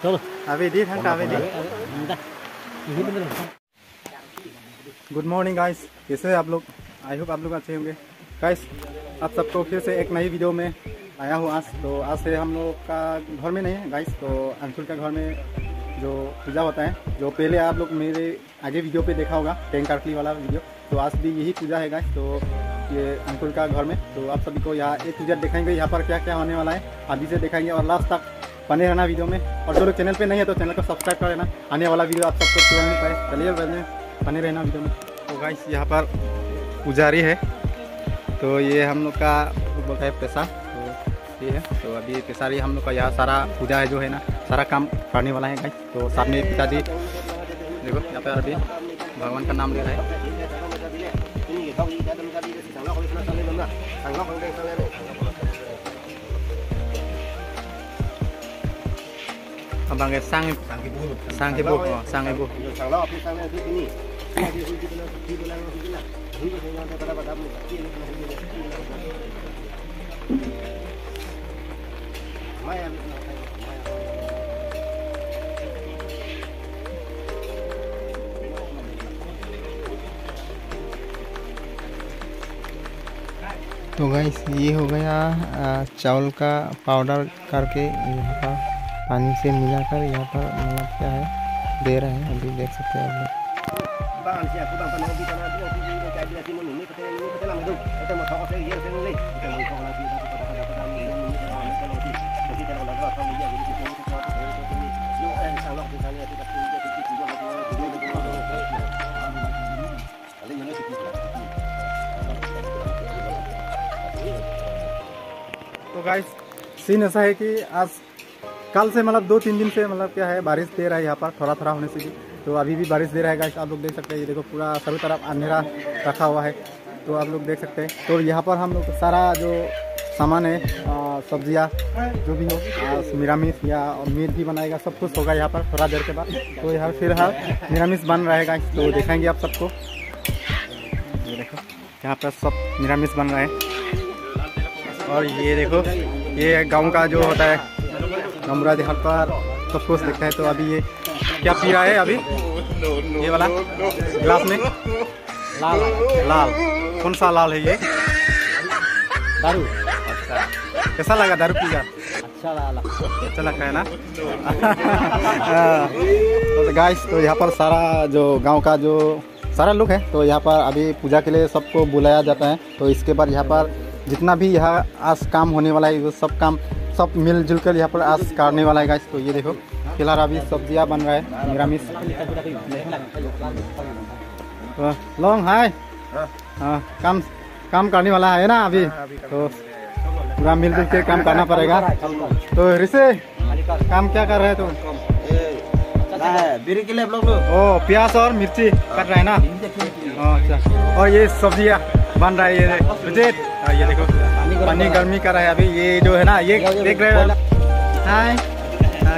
चलो अभी दी ठंडा अभी दी। गुड मॉर्निंग गाइस, कैसे हैं आप लोग? आई होप आप लोग अच्छे होंगे। गाइस आप सबको फिर से एक नई वीडियो में आया हूँ आज। तो आज से हम लोग का घर में नहीं है गाइस, तो अंशुल का घर में जो पूजा होता है, जो पहले आप लोग मेरे आगे वीडियो पे देखा होगा टेंक कार्टली वाला वीडियो, तो आज भी यही पूजा है गाइस। तो ये अंकुल का घर में, तो आप सभी को यहाँ एक पूजा दिखाएंगे, यहाँ पर क्या क्या होने वाला है अभी से दिखाएंगे और लास्ट तक बने रहना वीडियो में। और जो लोग चैनल पे नहीं है तो चैनल को सब्सक्राइब कर लेना, आने वाला वीडियो आप सबको तुरंत मिल पाए। चलिए बने रहना वीडियो में। तो गाइस यहाँ पर पुजारी है, तो ये हम लोग का बोलता है पैसा, तो ये है। तो अभी पैसारी हम लोग का यहाँ सारा पूजा है जो है ना, सारा काम करने वाला है गाइस। तो साथ में पिताजी देखो यहाँ पे अभी भगवान का नाम ले रहा है। Abang sang ibu. तो गाइस ये हो गया चावल का पाउडर करके यहाँ पर पानी से मिलाकर यहाँ पर मतलब क्या है दे रहे हैं, अभी देख सकते हैं आप लोग। तो गाइस सीन ऐसा है कि आज कल से मतलब 2-3 दिन से मतलब क्या है बारिश दे रहा है यहाँ पर, थोड़ा थोड़ा होने से भी। तो अभी भी बारिश दे रहा है गाइस, आप लोग देख सकते हैं। ये देखो पूरा सभी तरफ अंधेरा रखा हुआ है, तो आप लोग देख सकते हैं। तो यहाँ पर हम लोग सारा जो सामान है, सब्जियाँ जो भी हो, निरामिष या मीट भी बनाएगा, सब कुछ होगा यहाँ पर थोड़ा देर के बाद। तो यहाँ फिलहाल निरामिष बन रहा है गाइस, तो दिखाएंगे आप सबको। ये देखो यहाँ पर सब निरामिष बन रहा है। और ये देखो ये गाँव का जो होता है गमरा देहात पर सब कुछ दिखता है। तो अभी ये क्या पी रहा है अभी, ये वाला ग्लास में लाल लाल, कौन सा लाल है ये? दारू। अच्छा, कैसा लगा दारू पी का? अच्छा लगता है ना। तो गाइस तो यहाँ पर सारा जो गांव का जो सारा लोग है, तो यहाँ पर अभी पूजा के लिए सबको बुलाया जाता है। तो इसके बाद यहाँ पर जितना भी यहाँ आज काम होने वाला है, वो सब काम सब मिलजुल कर यहाँ पर आज करने वाला है गाइस। तो ये देखो फिलहाल अभी सब्जियाँ बन रहा है निरामिष। तो लॉन्ग हाय काम करने वाला है ना अभी, तो पूरा मिलजुल के काम करना पड़ेगा। तो ऋषि काम क्या कर रहे हैं तुम? बीड़ी के लिए आप लोग ओ प्याज और मिर्ची कट रहा है ना। अच्छा, और ये सब्जियाँ बन रहा है। ये देखो पानी गर्मी कर रहा है अभी। ये जो है ना, ये देख रहे हो। हाय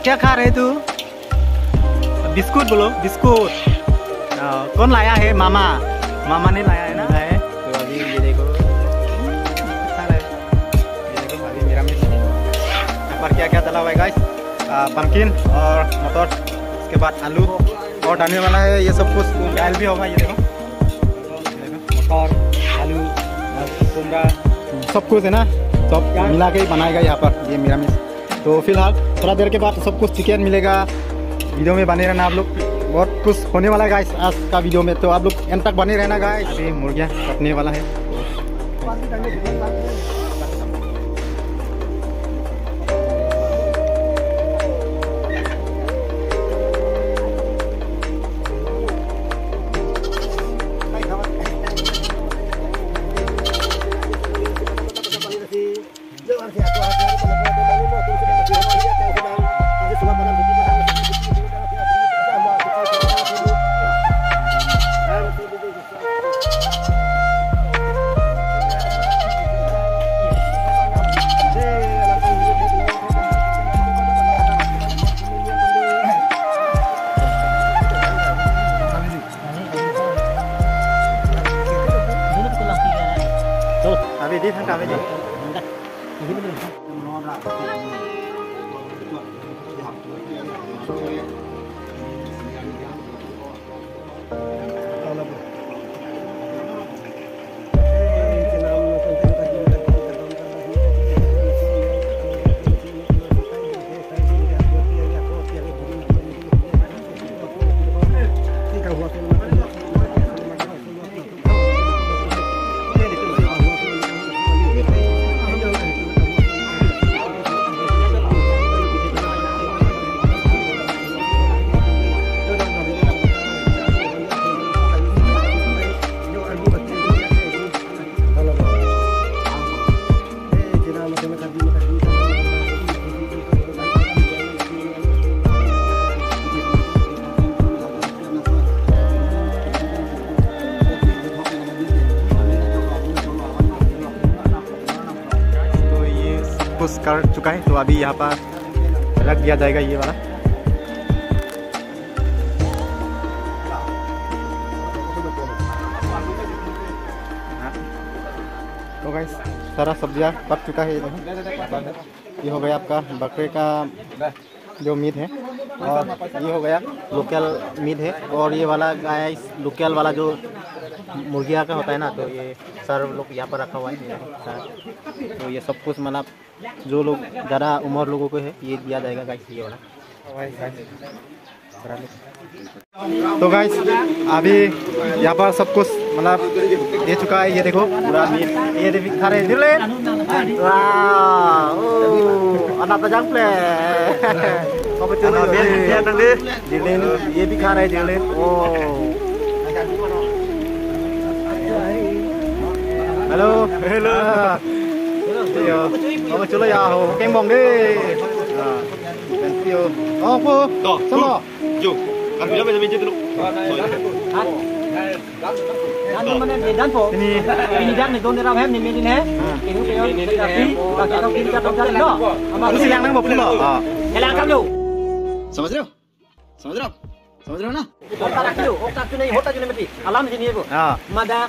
क्या खा रहे तू? बिस्कुट बोलो, बिस्कुट। कौन लाया है? मामा ने लाया है ना। तो अभी ये देखो खा रहा है। ये देखो अभी निरामिष यहाँ पर क्या क्या डाला हुआ है गाइस, पंपकिन और मटर, उसके बाद आलू और डालने वाला है। ये सब कुछ दाल भी होगा। ये देखो मटर, आलू, कुमड़ा, सब कुछ है ना, सब मिला के ही बनाएगा यहाँ पर ये निरामिष। तो फिलहाल थोड़ा देर के बाद सब कुछ चिकन मिलेगा। वीडियो में बने रहना आप लोग, बहुत कुछ होने वाला है गाइस आज का वीडियो में, तो आप लोग एंड तक बने रहना गाइस। अभी मुर्गियाँ कटने वाला है। अभी दी ठंडा पुश कर चुका है, तो अभी यहाँ पर रख दिया जाएगा ये वाला। तो गाइस सारा सब्जियाँ पक चुका है। ये हो गया आपका बकरे का जो मीट है, और ये हो गया लोकल मीट है, और ये वाला गाय लोकल वाला जो मुर्गिया का होता है ना, तो ये सर लोग यहाँ पर रखा हुआ है। तो ये सब कुछ मतलब जो लोग ज़्यादा उम्र लोगों को है ये दिया जाएगा गाइस, ये वाला। तो गाइस अभी यहाँ पर सब कुछ मतलब दे चुका है। ये देखो पूरा मीट, ये दिखा रहे दिले, अनाथ जंग प्ले, ये भी खा रहे दिले। Oh hello hello oh chú lấy à hồ kem bông đi tiêu oh cô xong rồi chú ăn video bây giờ mình chơi tụi mana dan po ini dan nih donor hem nih ini he ini pe tapi pakai tau kita tau jalan do ama lu silang nang bopun do jalan kam lu समझ रहे हो ना otak tu nih otak tu nih mati alam di sini bu mada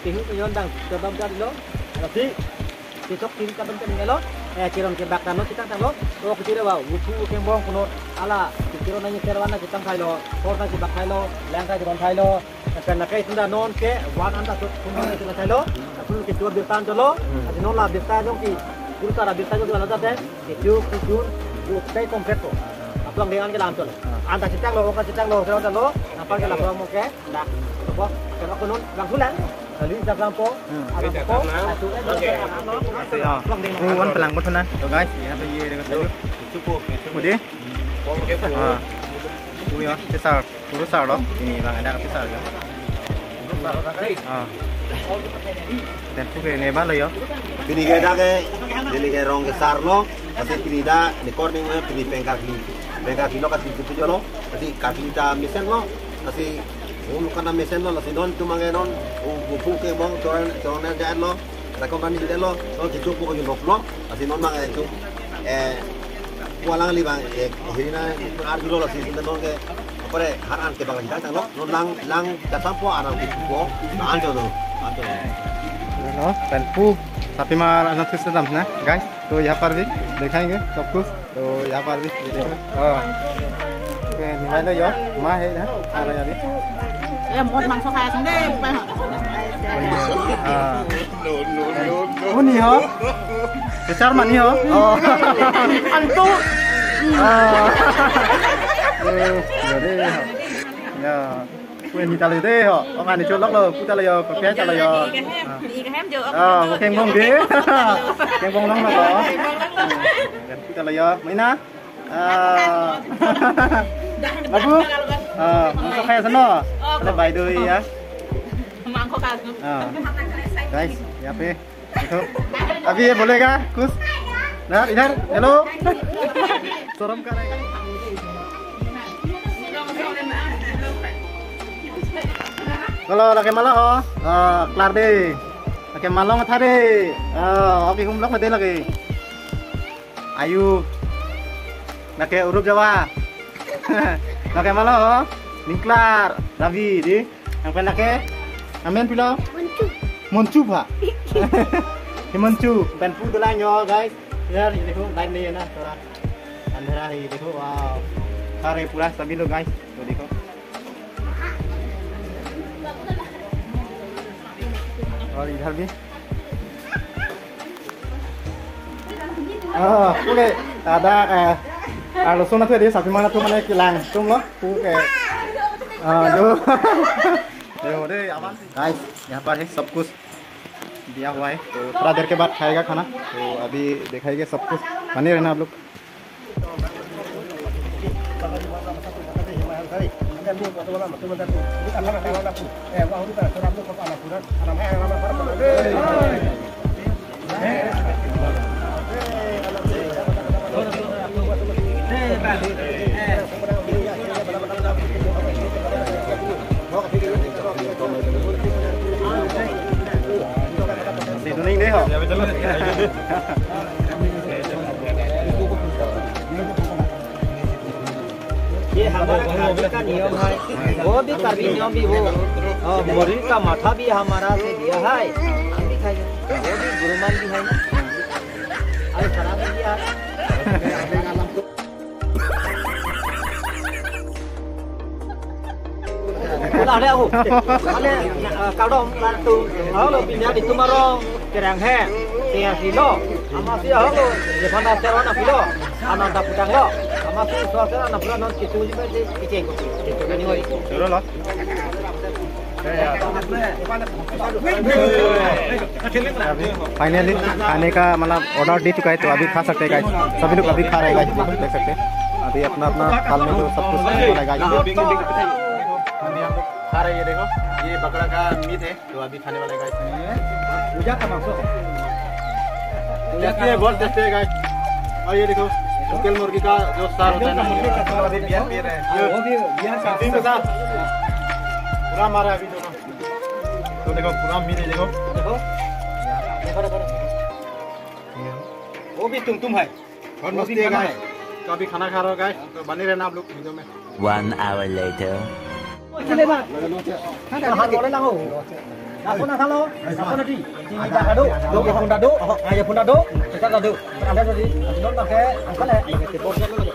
tinggal peyon dang coba jadi lo tapi besok kiri ka bentar ngelo kiron ke baktan lo kita tang lo to ko tire wa wutu ke bong kuno ala kiron nanya serwana kita thai lo korna ki bakai lo lang ka ron thai lo kan na kai tunda non ke wan anda to kuno ni kita thai lo apun ke tur birtan to lo adi non la birtan jo ki pur tara birtan jo la jate ke tu kujun bu kai komplet to aplang dengan ke lam to anda citang lo ka citang lo serona lo apa ke la mo ke dak apa ke la kuno lang sulan Lalu kita lampu, wan pelang betul nan, so guys, ini apa ye dengan tu, cukup, kemudian, tu ya, besar, besar loh, ini bang ada besar kan, dan tu ke nebar loh ya, ini ke dah ke, jadi ke rong besar loh, masih ini dah, dekor ni mana, ini pengkar kilo kasih tu je loh, kasih kaki dah mesin loh, kasih bukan mesin lo, masih non cuma ke non, buku ke bang, corang jalan lo, takut kan di lo, lo kita buku yang lo, masih non mang itu, kualang libang, hari na arti lo masih non ke, apa deh, haran ke bang kita lo, non lang datang po arang itu po, anjo lo, no, penpu, tapi malah nanti sedang ना, guys, तो यहाँ पर भी दिखाएंगे सब कुछ, तो यहाँ पर भी निभाई लो यो, माँ है ना, आ रहा है अभी em một măng khoai xuống đây phải no ni ho besar mà ni ho ăn tu rồi đấy ya quên thì ta lấy thế họ ông anh đi chốt lóc rồi cũng ta lấy có phép ta lấy một kem bông thế kem bông lắm mà có cũng ta lấy mấy ná Babu, mangkok kayak sana, ada bayi doi ya. Mangkok kayak. Guys, ya pe, itu. Abi boleh kah, Kus? Nah, idhar, hello. Soram kah? Kalau laki malah oh, kelar deh. Laki malah nggak deh. Oke, kumlok mati lagi. Ayu, laki urup Jawa. Laki malah oh, Ningklar, Ravi di, yang pen laki, amen pilo. Moncu pak. Moncu, pen pu tu lah nyo guys. Ya, ini tu lain ni na, orang. Andhra ini tu, wow. Kare pura sabi lo guys, tu देखो. और इधर भी oke ada losona tuh dia sapi mana tuh mana kilang tuh loh tuh kayak guys यहाँ पर है सब कुछ दिया हुआ है, तो थोड़ा देर के बाद खाएगा खाना। तो अभी दिखाएंगे सब कुछ, बने रहना आप लोग। नहीं हो ये हमारा का नियम है, वो भी कर्मी नियम भी वो मुर्गी का माथा भी हमारा से दिया है, हम भी खाएंगे, वो भी गुरुमान भी है, अरे खराब भी दिया ada aku, ada kalau bantu, kalau pindah di Tumarong, kerang he, tiang kilo, amasi aku, di mana seron kilo, anak tak putang lo, amasi suara anak pulang non kitu juga di kicing, itu kan ini. चलो लो finally खाने का मतलब order दे चुका है, तो अभी खा सकते हैं गाइस, सभी लोग अभी खा रहे हैं गाइस, देख सकते हैं अभी अपना अपना थाल में तो सब कुछ खा रहे हैं। ये देखो ये बकरा का मीट है, तो अभी खाने वाले गाइस पूजा का मांस है, बहुत टेस्टी है गाइस। और ये देखो लोकल मुर्गी का जो सार होता है ना, अभी बियर पी रहे हैं, वो भी बियर का के साथ पूरा मारा अभी दोनों, तो देखो पूरा मीट है, देखो वो भी तुम है, बहुत मस्ती है गाइस। तो अभी खाना खा रहे हो गाइस, तो बने रहना आप लोग वीडियो में। 1 hour later. Sini Pak. Tahan boleh lah. Aku nak kalau, aku nanti. Ini dah dadu, dadu pun dadu, ayo pun dadu, kita dadu. Ada tadi, non pakai angkat ya. Porsi dulu.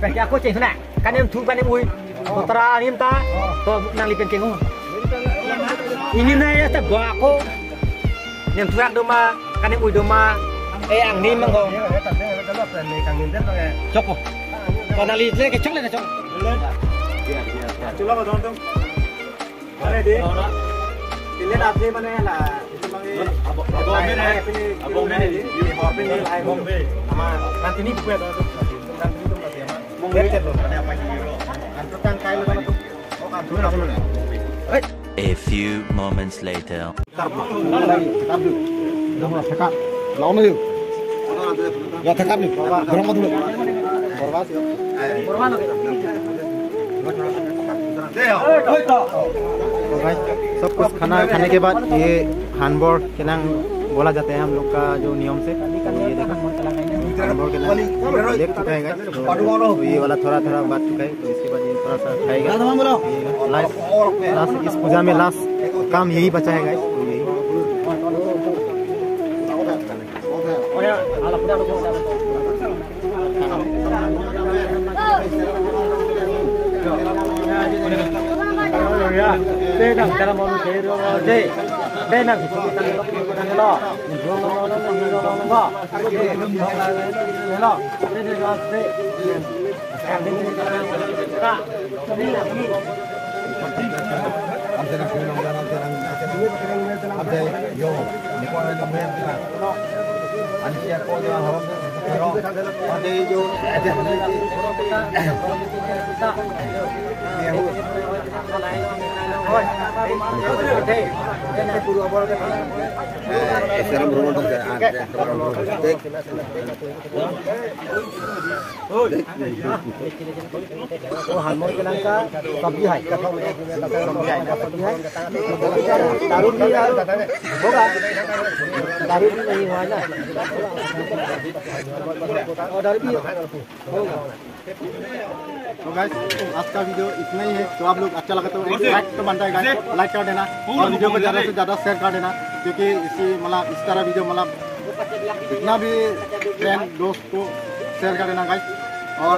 Pakai aku ceng sana. Kan em thu kan em ui. Putra nim ta. To nang lipen ceng. Ini na ya tak gua aku. Nem thu ak doma, kan em ui doma. Ang nim mang gong. Chốc không? Còn là lên cái chốc lên là chốc. Lên. Chú lo vào đó không? Ở đây đi. Thì lên đạp thêm anh là abang bên này, abang bên này đi. Họ bên này là abang bên. Ama nanti ni bukan tu. Nanti tu pasti ama. Abang bên chết rồi. Ada apa ni? Antu tang kai lo tu. Oh kan tu nak mana? A few moments later. Tabu. Dah cakap. Lawan dia. Ya cakap ni. Berapa dulu? Berapa sih? Berapa nak? तो भाई सब कुछ खाना खाने के बाद ये हानबोर केलांग बोला जाता है हम लोग का जो नियम से। ये देखो हानबोर केलांग देख चुका है गाइस, तो ये वाला थोड़ा थोड़ा बात चुका है, तो इसके बाद ये थोड़ा सा खाएगा। लास्ट इस पूजा में लास्ट काम यही बचा है गाइस, तो यही đây là cái món thế rồi đây là cái tăng lo हानमोर Keylong का सब्जी है, सब्जी है, दारू भी होगा, दारू भी नहीं हुआ ना, और दारू भी होगा। तो गाइस आज का वीडियो इतना ही है, तो आप लोग अच्छा लगा तो एक लाइक तो बनता है गाइस, लाइक कर देना और वीडियो को ज़्यादा से ज़्यादा शेयर कर देना, क्योंकि इसी मतलब इस तरह वीडियो मतलब जितना भी फ्रेंड दोस्त को शेयर कर देना गाइस। और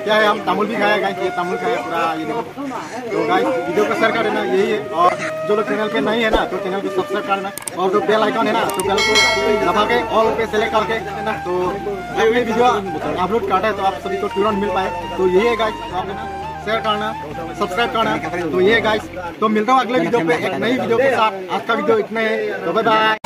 क्या है, हम तमुल भी खाया गाइस, ये तमुल खाया पूरा ये देखो। तो गाइस वीडियो को शेयर कर देना, यही है। और जो लोग चैनल पे नहीं है ना तो चैनल को सब्सक्राइब करना, और जो बेल आइकन है ना तो बेल को दबा के ऑल पे सेलेक्ट करके ना, तो अगली वीडियो अपलोड करते हैं तो आप सभी को तुरंत मिल पाए। तो यही है गाइस, तो आप शेयर करना, सब्सक्राइब करना। तो ये गाइस, तो मिलता हूँ अगले वीडियो पे एक नई वीडियो के साथ। आज का वीडियो इतना है, तो बाय बाय।